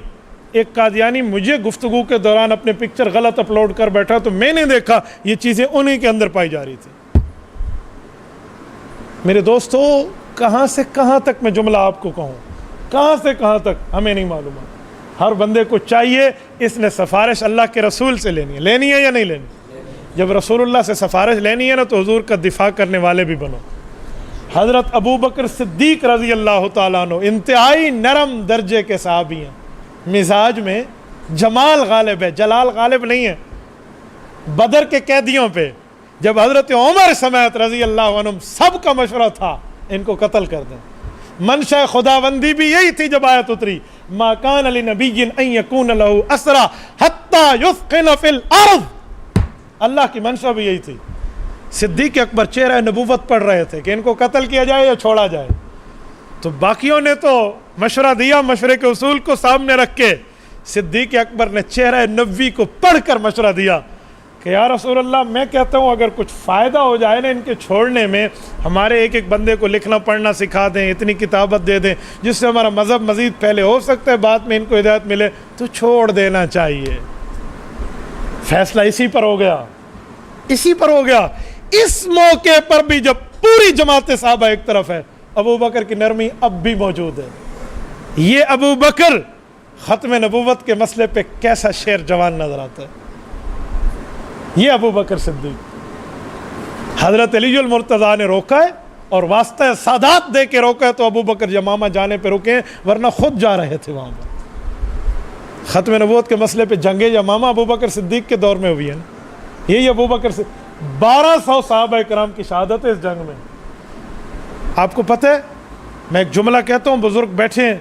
ایک قادیانی مجھے گفتگو کے دوران اپنے پکچر غلط اپلوڈ کر بیٹھا تو میں نے دیکھا یہ چیزیں انہی کے اندر پائی جا رہی تھی۔ میرے دوستو کہاں سے کہاں تک میں جملہ آپ کو کہوں، کہاں سے کہاں تک ہمیں نہیں معلوم ہے۔ ہر بندے کو چاہیے اس نے سفارش اللہ کے رسول سے لینی ہے یا نہیں لینی۔ جب رسول اللہ سے سفارش لینی ہے نا تو حضور کا دفاع کرنے والے بھی بنو۔ حضرت ابو بکر صدیق رضی اللہ تعالیٰ عنہ انتہائی نرم درجے کے صحابی ہیں، مزاج میں جمال غالب ہے، جلال غالب نہیں ہے۔ بدر کے قیدیوں پہ جب حضرت عمر سمیت رضی اللہ عنہ سب کا مشورہ تھا ان کو قتل کر دیں، منشاء خداوندی بھی یہی تھی جب آیت اتری ما کان لنبی ان یکون لہ اسرا حتی یثقل فی الارض، اللہ کی منشا بھی یہی تھی۔ صدیق اکبر چہرہ نبوت پڑھ رہے تھے کہ ان کو قتل کیا جائے یا چھوڑا جائے، تو باقیوں نے تو مشورہ دیا، مشورے کے اصول کو سامنے رکھ کے صدیق اکبر نے چہرہ نبوی کو پڑھ کر مشورہ دیا کہ یا رسول اللہ میں کہتا ہوں اگر کچھ فائدہ ہو جائے نا ان کے چھوڑنے میں، ہمارے ایک ایک بندے کو لکھنا پڑھنا سکھا دیں، اتنی کتابت دے دیں جس سے ہمارا مذہب مزید پہلے ہو سکتا ہے، بعد میں ان کو ہدایت ملے، تو چھوڑ دینا چاہیے۔ فیصلہ اسی پر ہو گیا، اسی پر ہو گیا۔ اس موقع پر بھی جب پوری جماعت صحابہ ایک طرف ہے، ابو بکر کی نرمی اب بھی موجود ہے۔ یہ ابو بکر ختم نبوت کے مسئلے پہ کیسا شیر جوان نظر آتا ہے، یہ ابو بکر صدیق۔ حضرت علی المرتضیٰ نے روکا ہے اور واسطہ سادات دے کے روکا ہے تو ابو بکر یمامہ جانے پہ رکے ہیں، ورنہ خود جا رہے تھے وہاں پر۔ ختم نبوت کے مسئلے پہ جنگ یمامہ ابو بکر صدیق کے دور میں ہوئی ہے نا، یہی ابو بکر سے 1200 صحابہ کرام کی شہادت ہے اس جنگ میں۔ آپ کو پتہ ہے میں ایک جملہ کہتا ہوں، بزرگ بیٹھے ہیں،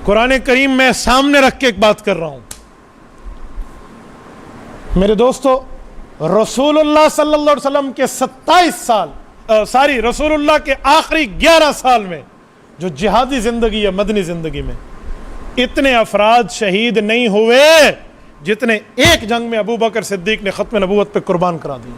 قرآن کریم میں سامنے رکھ کے ایک بات کر رہا ہوں۔ میرے دوستو رسول اللہ صلی اللہ علیہ وسلم کے 27 سال رسول اللہ کے آخری 11 سال میں جو جہادی زندگی ہے، مدنی زندگی میں، اتنے افراد شہید نہیں ہوئے جتنے ایک جنگ میں ابو بکر صدیق نے ختم نبوت پہ قربان کرا دی۔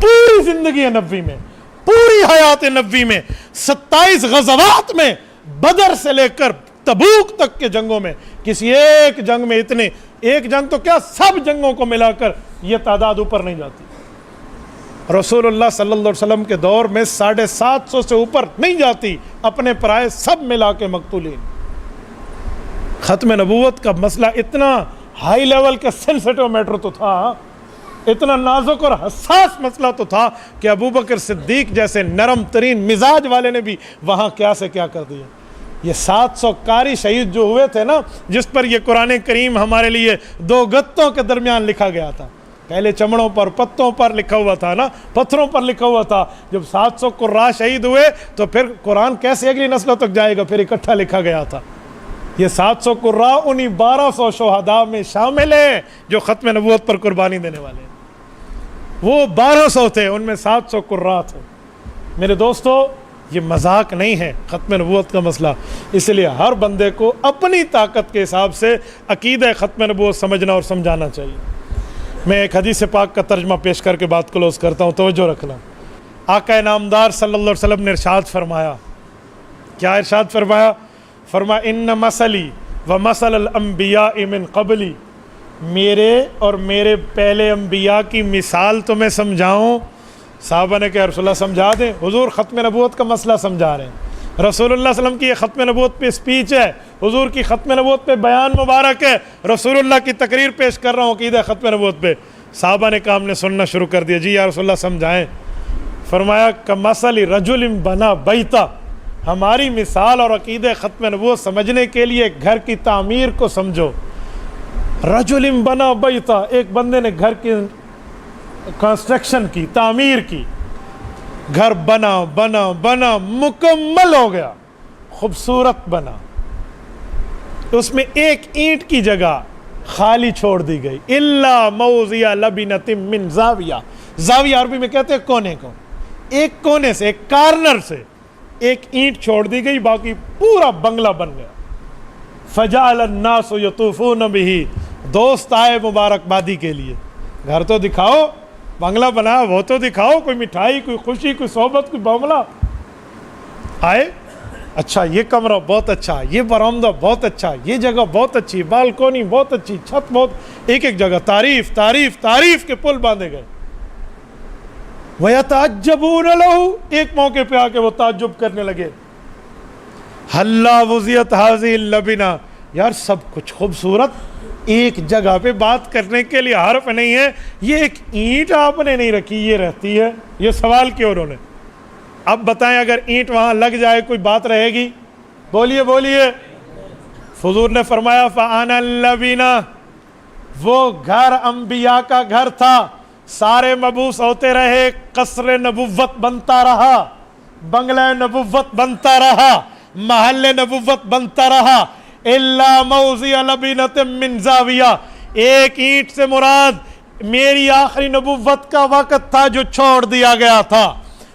پوری زندگی نبوی میں، پوری حیات نبوی میں، 27 غزوات میں، بدر سے لے کر تبوک تک کے جنگوں میں کسی ایک جنگ میں اتنے، ایک جنگ تو کیا سب جنگوں کو ملا کر یہ تعداد اوپر نہیں جاتی۔ رسول اللہ صلی اللہ علیہ وسلم کے دور میں 750 سے اوپر نہیں جاتی، اپنے پرائے سب ملا کے مقتولین۔ ختم نبوت کا مسئلہ اتنا ہائی لیول کا سینسٹیو میٹر تو تھا، اتنا نازک اور حساس مسئلہ تو تھا کہ ابو بکر صدیق جیسے نرم ترین مزاج والے نے بھی وہاں کیا سے کیا کر دیا۔ یہ 700 قاری شہید جو ہوئے تھے نا، جس پر یہ قرآن کریم ہمارے لیے 2 گتوں کے درمیان لکھا گیا تھا، پہلے چمڑوں پر پتوں پر لکھا ہوا تھا نا، پتھروں پر لکھا ہوا تھا۔ جب 700 قراء شہید ہوئے تو پھر قرآن کیسے اگلی نسلوں تک جائے گا، پھر اکٹھا لکھا گیا تھا۔ یہ 700 قراء انہی 1200 شہداء میں شامل ہیں جو ختم نبوت پر قربانی دینے والے ہیں۔ وہ 1200 تھے، ان میں 700 قراء تھے۔ میرے دوستو یہ مذاق نہیں ہے ختم نبوت کا مسئلہ. اس لیے ہر بندے کو اپنی طاقت کے حساب سے عقیدہ ختم نبوت سمجھنا اور سمجھانا چاہیے. میں ایک حدیث پاک کا ترجمہ پیش کر کے بات کلوز کرتا ہوں, توجہ رکھنا. آقا نامدار صلی اللہ علیہ وسلم نے ارشاد فرمایا, کیا ارشاد فرمایا؟ فرمایا ان مثلی و مثل الانبیاء من قبلی, میرے اور میرے پہلے انبیاء کی مثال تمہیں سمجھاؤں. صحابہ نے کہا رسول اللہ سمجھا دیں. حضور ختم نبوت کا مسئلہ سمجھا رہے ہیں. رسول اللہ صلی اللہ علیہ وسلم کی یہ ختم نبوت پہ اسپیچ ہے, حضور کی ختم نبوت پہ بیان مبارک ہے, رسول اللہ کی تقریر پیش کر رہا ہوں عقیدہ ختم نبوت پہ. صحابہ نے کہا ہم نے سننا شروع کر دیا. جی یا رسول اللہ سمجھائیں. فرمایا کمثل رجل بنا بیتا, ہماری مثال اور عقیدہ ختم نبوت سمجھنے کے لیے گھر کی تعمیر کو سمجھو. رجل بنا بیتا, ایک بندے نے گھر کی کنسٹرکشن کی, تعمیر کی, گھر بنا بنا بنا مکمل ہو گیا, خوبصورت بنا. اس میں ایک اینٹ کی جگہ خالی چھوڑ دی گئی. الا موضع لبنۃ من زاویہ, زاویہ عربی میں کہتے ہیں کونے کو, ایک کونے سے, ایک کارنر سے ایک اینٹ چھوڑ دی گئی, باقی پورا بنگلہ بن گیا. فجعل الناس یطوفون بہ, دوست آئے مبارکبادی کے لیے. گھر تو دکھاؤ, بنگلہ بنا وہ تو دکھاؤ, کوئی مٹھائی, کوئی خوشی, کوئی صحبت, کوئی معاملہ. آئے, اچھا یہ کمرہ بہت اچھا, یہ برآمدہ بہت اچھا, یہ جگہ بہت اچھی, بالکونی بہت اچھی, چھت بہت, ایک ایک جگہ تعریف تعریف تعریف کے پل باندھے گئے. وَيَتَعَجَّبُونَ لَهُ, ایک موقع پہ آ کے وہ تعجب کرنے لگے. حَلَّا وُزِيَتْ هَذِهِ اللَّبِنَا, یار سب کچھ خوبصورت, ایک جگہ پہ بات کرنے کے لیے حرف نہیں ہے, یہ ایک اینٹ آپ نے نہیں رکھی, یہ رہتی ہے. یہ سوال کیا انہوں نے. اب بتائیں اگر اینٹ وہاں لگ جائے کوئی بات رہے گی؟ بولیے بولیے. حضور نے فرمایا فَأَنَا اللَّبِنَا, وہ گھر انبیاء کا گھر تھا, سارے مبعوث ہوتے رہے, قصر نبوت بنتا رہا, بنگلہ نبوت بنتا رہا, محل نبوت بنتا رہا. الا موضع لبنۃ من زاویہ, ایک اینٹ سے مراد میری آخری نبوت کا وقت تھا جو چھوڑ دیا گیا تھا.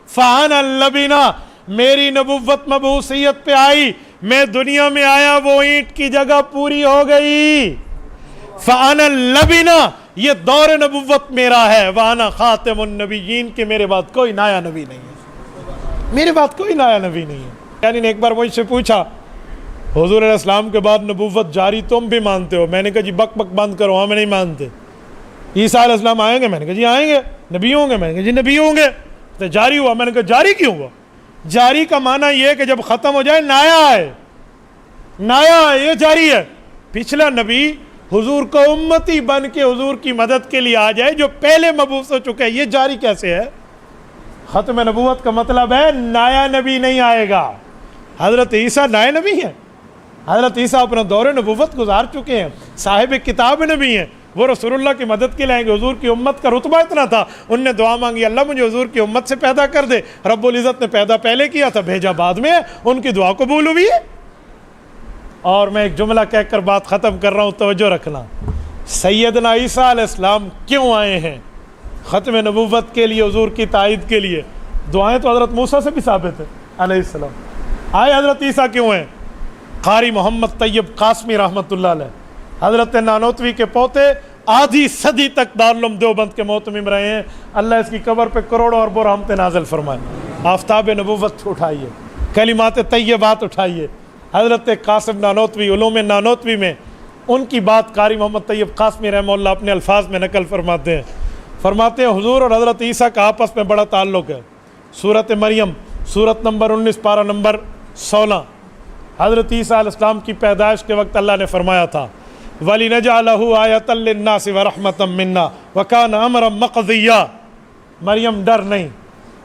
فَأَنَا اللَّبِنَا, میری نبوت مبعوثیت پہ آئی, میں دنیا میں آیا, وہ اینٹ کی جگہ پوری ہو گئی. فَأَنَا اللَّبِنَا, یہ دور نبوت میرا ہے. وَأَنَا خَاتِمُ النَّبِيِّينَ, کہ میرے بعد کوئی نیا نبی نہیں ہے, میرے بعد کوئی نیا نبی نہیں ہے. یعنی نے ایک بار مجھ سے پوچھا حضور علیہ السلام کے بعد نبوت جاری تم بھی مانتے ہو؟ میں نے کہا جی بک بک بند کرو, ہم نہیں مانتے. عیسیٰ علیہ السلام آئیں گے؟ میں نے کہا جی آئیں گے. نبی ہوں گے؟ میں نے کہا جی نبی ہوں گے. تو جاری ہوا؟ میں نے کہا جاری کیوں ہوا؟ جاری کا معنی یہ ہے کہ جب ختم ہو جائے نیا ہے, نیا ہے, یہ جاری ہے. پچھلا نبی حضور کو امتی بن کے حضور کی مدد کے لیے آ جائے جو پہلے مبعوث ہو چکے ہیں, یہ جاری کیسے ہے؟ ختم نبوت کا مطلب ہے نیا نبی نہیں آئے گا. حضرت عیسیٰ نئے نبی ہیں, حضرت عیسیٰ اپنا دور نبوت گزار چکے ہیں, صاحب کتاب نبی ہیں, وہ رسول اللہ کی مدد کے لائیں گے. حضور کی امت کا رتبہ اتنا تھا, ان نے دعا مانگی اللہ مجھے حضور کی امت سے پیدا کر دے. رب العزت نے پیدا پہلے کیا تھا, بھیجا بعد میں, ان کی دعا قبول ہوئی ہے. اور میں ایک جملہ کہہ کر بات ختم کر رہا ہوں, توجہ رکھنا. سیدنا عیسیٰ علیہ السلام کیوں آئے ہیں؟ ختم نبوت کے لیے, حضور کی تائید کے لیے. دعائیں تو حضرت موسیٰ سے بھی ثابت ہے علیہ السلام. آئے حضرت عیسیٰ کیوں ہیں؟ قاری محمد طیب قاسمی رحمۃ اللہ علیہ, حضرت نانوتوی کے پوتے, آدھی صدی تک دارالعلوم دیوبند کے محتمم رہے ہیں. اللہ اس کی قبر پہ کروڑوں اربوں رحمتیں نازل فرمائے. آفتاب نبوت اٹھائیے, کلمات طیبات اٹھائیے. حضرت قاسم نانوتوی علوم نانوتوی میں ان کی بات قاری محمد طیب قاسمی رحمہ اللہ اپنے الفاظ میں نقل فرماتے ہیں. فرماتے ہیں حضور اور حضرت عیسیٰ کا آپس میں بڑا تعلق ہے. سورۃ مریم, سورت نمبر 19, پارہ نمبر 16. حضرت عیسیٰ علیہ السلام کی پیدائش کے وقت اللہ نے فرمایا تھا وَلِنَجْعَلَهُ آیَةً لِلنَّاسِ وَرَحْمَةً مِنَّا وَكَانَ أَمْرًا مَقْضِيًّا. مریم ڈر نہیں,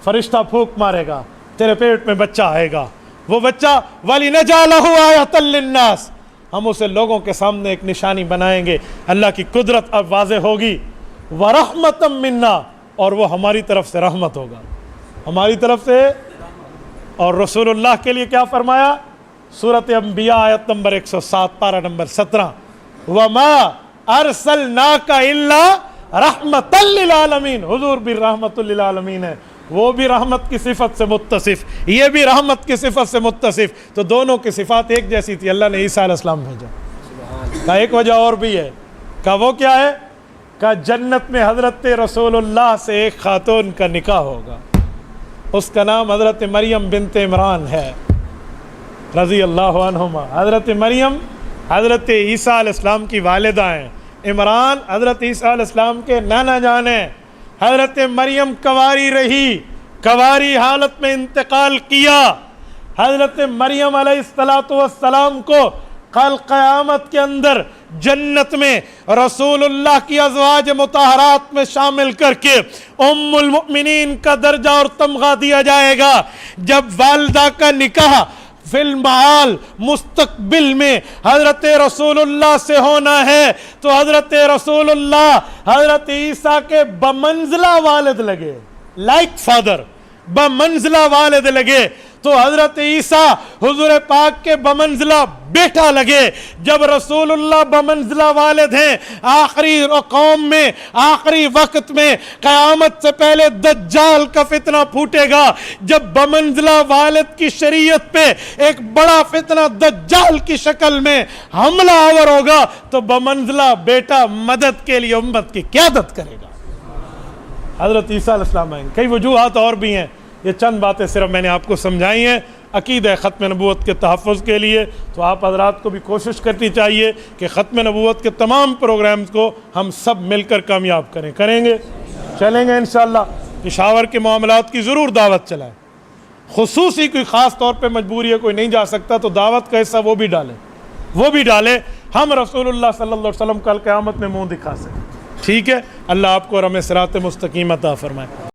فرشتہ پھونک مارے گا, تیرے پیٹ میں بچہ آئے گا. وہ بچہ وَلِنَجْعَلَهُ آیَةً لِلنَّاسِ, ہم اسے لوگوں کے سامنے ایک نشانی بنائیں گے. اللہ کی قدرت اب واضح ہوگی. وَرَحْمَةً مِنَّا, اور وہ ہماری طرف سے رحمت ہوگا, ہماری طرف سے. اور رسول اللہ کے لیے کیا فرمایا؟ سورۃ انبیاء آیت نمبر 107, پارہ نمبر 17. وَمَا أَرْسَلْنَاكَ إِلَّا رَحْمَةً لِلْعَالَمِينَ, حضور بھی رحمت للعالمین ہے. وہ بھی رحمت کی صفت سے متصف، یہ بھی رحمت کی صفت سے متصف، تو دونوں کی صفات ایک جیسی تھی، اللہ نے عیسیٰ علیہ السلام بھیجا۔ کا ایک وجہ اور بھی ہے، کا وہ کیا ہے، کا جنت میں حضرت رسول اللہ سے ایک خاتون کا نکاح ہوگا، اس کا نام حضرت مریم بنت عمران ہے رضی اللہ عنہما۔ حضرت مریم حضرت عیسیٰ علیہ السلام کی والدہ ہیں، عمران حضرت عیسیٰ علیہ السلام کے نانا جان ہیں۔ حضرت مریم کنواری رہی، کنواری حالت میں انتقال کیا۔ حضرت مریم علیہ السلام کو کل قیامت کے اندر جنت میں رسول اللہ کی ازواج مطہرات میں شامل کر کے ام المؤمنین کا درجہ اور تمغہ دیا جائے گا۔ جب والدہ کا نکاح فی المحال مستقبل میں حضرت رسول اللہ سے ہونا ہے تو حضرت رسول اللہ حضرت عیسیٰ کے بمنزلہ والد لگے، لائک فادر، بمنزلہ والد لگے، تو حضرت عیسیٰ حضور پاک کے بمنزلہ بیٹا لگے۔ جب رسول اللہ بمنزلہ والد ہیں، آخری قوم میں، آخری وقت میں، قیامت سے پہلے دجال کا فتنہ پھوٹے گا، جب بمنزلہ والد کی شریعت پہ ایک بڑا فتنہ دجال کی شکل میں حملہ آور ہوگا تو بمنزلہ بیٹا مدد کے لیے امت کی قیادت کرے گا۔ حضرت عیسیٰ علیہ السلام آئیں گے۔ کئی وجوہات اور بھی ہیں، یہ چند باتیں صرف میں نے آپ کو سمجھائی ہیں عقیدہ ختم نبوت کے تحفظ کے لیے۔ تو آپ حضرات کو بھی کوشش کرنی چاہیے کہ ختم نبوت کے تمام پروگرامز کو ہم سب مل کر کامیاب کریں گے، چلیں گے انشاءاللہ۔ پشاور کے معاملات کی ضرور دعوت چلائیں، خصوصی کوئی خاص طور پہ مجبوری ہے، کوئی نہیں جا سکتا تو دعوت کا حصہ وہ بھی ڈالیں، ہم رسول اللہ صلی اللہ علیہ وسلم کل قیامت میں منہ دکھا سکیں۔ ٹھیک ہے، اللہ آپ کو اور ہمیں صراط مستقیم عطا فرمائے۔